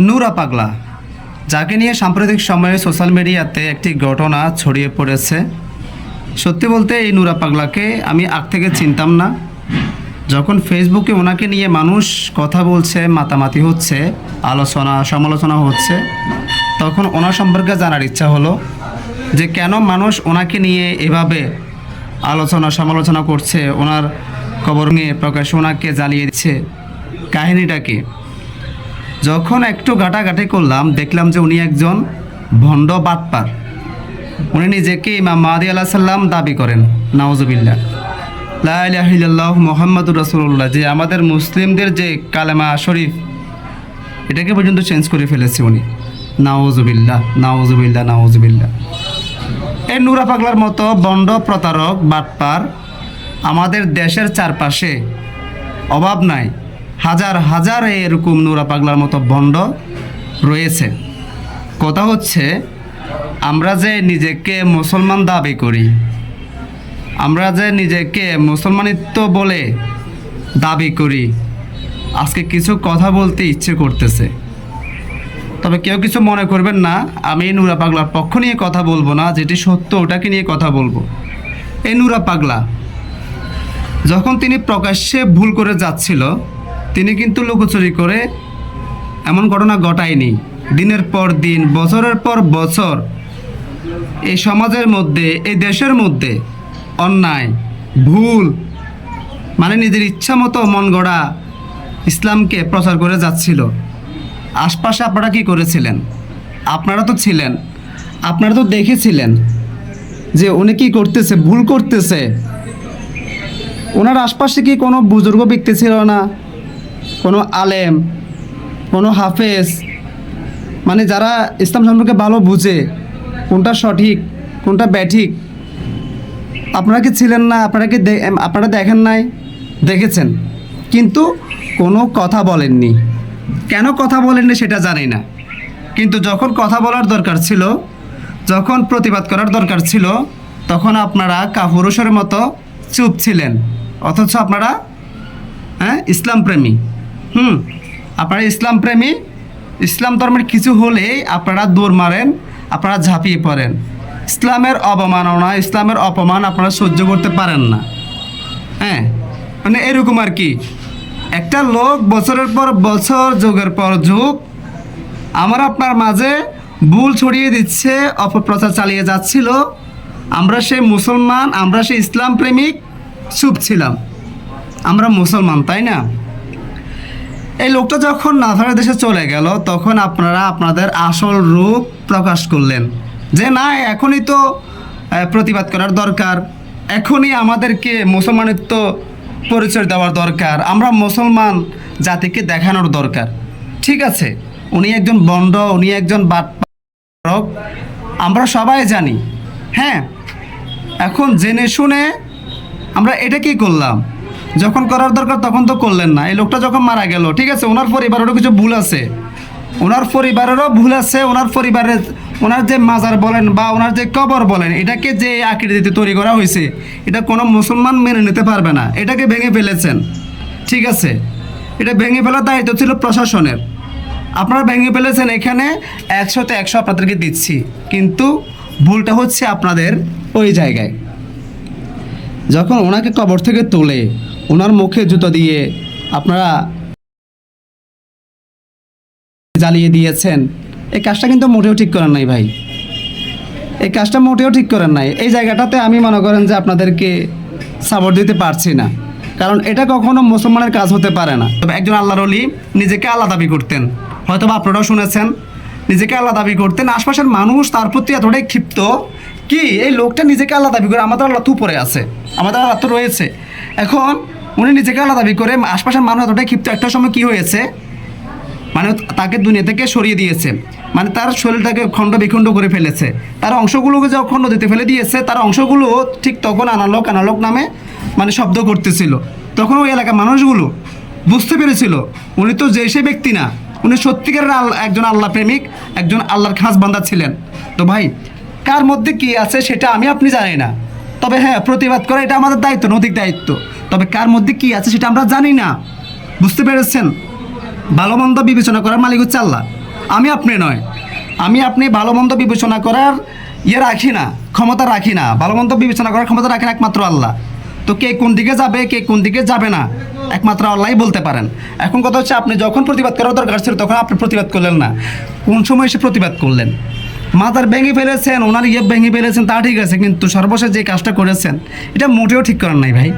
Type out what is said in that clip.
নূরা পাগলা, যাকে নিয়ে সাম্প্রতিক সময়ে সোশ্যাল মিডিয়াতে একটি ঘটনা ছড়িয়ে পড়েছে। সত্যি বলতে এই নূরা পাগলাকে আমি আগ থেকে চিনতাম না। যখন ফেসবুকে ওনাকে নিয়ে মানুষ কথা বলছে, মাতামাতি হচ্ছে, আলোচনা সমালোচনা হচ্ছে, তখন ওনার সম্পর্কে জানার ইচ্ছা হলো যে কেন মানুষ ওনাকে নিয়ে এভাবে আলোচনা সমালোচনা করছে, ওনার কবর নিয়ে প্রকাশ্যে ওনাকে জ্বালিয়ে দিচ্ছে, কাহিনীটা কি। যখন একটু ঘাটাঘাটি করলাম, দেখলাম যে উনি একজন ভণ্ড বাটপার। উনি নিজেকে ইমাম মাহদী আলাইহিস সালাম দাবি করেন। নাউজুবিল্লাহ, লা ইলাহা ইল্লাল্লাহ মুহাম্মাদুর রাসূলুল্লাহ, যে আমাদের মুসলিমদের যে কালেমা শরীফ, এটাকে পর্যন্ত চেঞ্জ করে ফেলেছে উনি। নাউজুবিল্লাহ, নাউজুবিল্লাহ, নাউজুবিল্লাহ। এই নূরা পাগলার মতো ভণ্ড প্রতারক বাটপার আমাদের দেশের চারপাশে অভাব নাই। হাজার হাজার এরকম নূরা পাগলার মতো ভণ্ড রয়েছে। কথা হচ্ছে, আমরা যে নিজেকে মুসলমান দাবি করি, আমরা যে নিজেকে মুসলমানিত্ব বলে দাবি করি, আজকে কিছু কথা বলতে ইচ্ছে করতেছে। তবে কেউ কিছু মনে করবেন না, আমি এই নূরা পাগলার পক্ষ নিয়ে কথা বলবো না, যেটি সত্য ওটাকে নিয়ে কথা বলবো। এই নূরা পাগলা যখন তিনি প্রকাশ্যে ভুল করে যাচ্ছিল, তিনি কিন্তু লুকোচুরি করে এমন ঘটনা ঘটায়নি। দিনের পর দিন, বছরের পর বছর এই সমাজের মধ্যে, এই দেশের মধ্যে অন্যায়, ভুল, মানে নিজের ইচ্ছা মতো মন গড়া ইসলামকে প্রচার করে যাচ্ছিল। আশপাশে আপনারা কি করেছিলেন? আপনারা তো ছিলেন, আপনারা তো দেখেছিলেন যে উনি কি করতেছে, ভুল করতেছে। ওনার আশপাশে কি কোনো বুজুর্গ ব্যক্তি ছিল না? কোনো আলেম, কোনো হাফেজ, মানে যারা ইসলাম সম্পর্কে ভালো বুঝে কোনটা সঠিক কোনটা ব্যাঠিক? আপনারা কি ছিলেন না? আপনারা দেখেন নাই? দেখেছেন, কিন্তু কোনো কথা বলেননি। কেন কথা বলেননি সেটা জানি না, কিন্তু যখন কথা বলার দরকার ছিল, যখন প্রতিবাদ করার দরকার ছিল, তখন আপনারা কাপুরুষের মতো চুপ ছিলেন। অথচ আপনারা ইসলাম প্রেমী, আপনারা ইসলাম প্রেমী, ইসলাম ধর্মের কিছু হলেই আপনারা দৌড় মারেন, আপনারা ঝাঁপিয়ে পড়েন। ইসলামের অবমাননা, ইসলামের অপমান আপনারা সহ্য করতে পারেন না। মানে এরকম আর কি। একটা লোক বছরের পর বছর, যুগের পর যুগ আমার আপনার মাঝে ভুল ছড়িয়ে দিচ্ছে, অপপ্রচার চালিয়ে যাচ্ছিল। আমরা সেই মুসলমান, আমরা সেই ইসলাম প্রেমিক চুপ ছিলাম। আমরা মুসলমান, তাই না? এই লোকটা যখন নাথারের দেশে চলে গেল, তখন আপনারা আপনাদের আসল রূপ প্রকাশ করলেন যে না, এখনই তো প্রতিবাদ করার দরকার, এখনই আমাদেরকে মুসলমানিত্ব পরিচয় দেওয়ার দরকার, আমরা মুসলমান জাতিকে দেখানোর দরকার। ঠিক আছে, উনি একজন ভণ্ড, উনি একজন বাটপার, আমরা সবাই জানি। এখন জেনে শুনে আমরা এটা কি করলাম? যখন করার দরকার তখন তো করলেন না। এই লোকটা যখন মারা গেল, ঠিক আছে, ওনার পরিবারেরও কিছু ভুল আছে, ওনার পরিবারেরও ভুল আছে। ওনার পরিবারের, ওনার যে মাজার বলেন বা ওনার যে কবর বলেন, এটাকে যে আকৃতিতে তৈরি করা হয়েছে, এটা কোনো মুসলমান মেনে নিতে পারবে না। এটাকে ভেঙে ফেলেছেন, ঠিক আছে, এটা ভেঙে ফেলার দায়িত্ব ছিল প্রশাসনের। আপনারা ভেঙে ফেলেছেন, এখানে 100তে 100 আপনাদেরকে দিচ্ছি, কিন্তু ভুলটা হচ্ছে আপনাদের ওই জায়গায়। যখন ওনাকে কবর থেকে তুলে ওনার মুখে জুতো দিয়ে আপনারা জ্বালিয়ে দিয়েছেন, এই কাজটা কিন্তু মোটেও ঠিক করেন নাই ভাই, এই কাজটা মোটেও ঠিক করেন নাই। এই জায়গাটাতে আমি মনে করেন যে আপনাদেরকে সাপোর্ট দিতে পারছি না, কারণ এটা কখনো মুসলমানের কাজ হতে পারে না। তবে একজন আল্লাহর ওলি নিজেকে আল্লাহ দাবি করতেন, হয়তো বা আপনারাও শুনেছেন, নিজেকে আল্লাহ দাবি করতেন। আশপাশের মানুষ তার প্রতি এতটাই ক্ষিপ্ত, কি এই লোকটা নিজেকে আল্লাহ দাবি করে, আমাদের আল্লাহ তো উপরে আছে, আমাদের আল্লাহ তো রয়েছে। এখন উনি নিজেকে আল্লাহ দাবি করে, আশপাশের মানুষ এতটাই ক্ষিপ্ত, একটা সময় কি হয়েছে, মানে তাকে দুনিয়া থেকে সরিয়ে দিয়েছে, মানে তার শরীরটাকে খণ্ড বিখণ্ড করে ফেলেছে, তার অংশগুলোকে যখন নদীতে ফেলে দিয়েছে, তার অংশগুলো ঠিক তখন আনালক আনালক নামে মানে শব্দ করতেছিল। তখন ওই এলাকার মানুষগুলো বুঝতে পেরেছিল উনি তো যে সে ব্যক্তি না, উনি সত্যিকারের একজন আল্লাহ প্রেমিক, একজন আল্লাহর খাস বান্দা ছিলেন। তো ভাই, কার মধ্যে কি আছে সেটা আমি আপনি জানি না, তবে প্রতিবাদ করা এটা আমাদের দায়িত্ব, নৈতিক দায়িত্ব। তবে কার মধ্যে কি আছে সেটা আমরা জানি না, বুঝতে পেরেছেন? ভালো মন্দ বিবেচনা করার মালিক হচ্ছে আল্লাহ। আমি আপনি নয়, আমি আপনি ভালো মন্দ বিবেচনা করার রাখি না, ক্ষমতা রাখি না, ভালো মন্দ বিবেচনা করার ক্ষমতা রাখেন একমাত্র আল্লাহ। তো কে কোন দিকে যাবে, কে কোন দিকে যাবে না, একমাত্র আল্লাহই বলতে পারেন। এখন কথা হচ্ছে, আপনি যখন প্রতিবাদ করার দরকার ছিল তখন আপনি প্রতিবাদ করলেন না, কোন সময় এসে প্রতিবাদ করলেন? মাথার ভেঙে ফেলেছেন, ওনার ভেঙে ফেলেছেন, তা ঠিক আছে, কিন্তু সর্বশেষ যে কাজটা করেছেন এটা মোটেও ঠিক করেন নাই ভাই।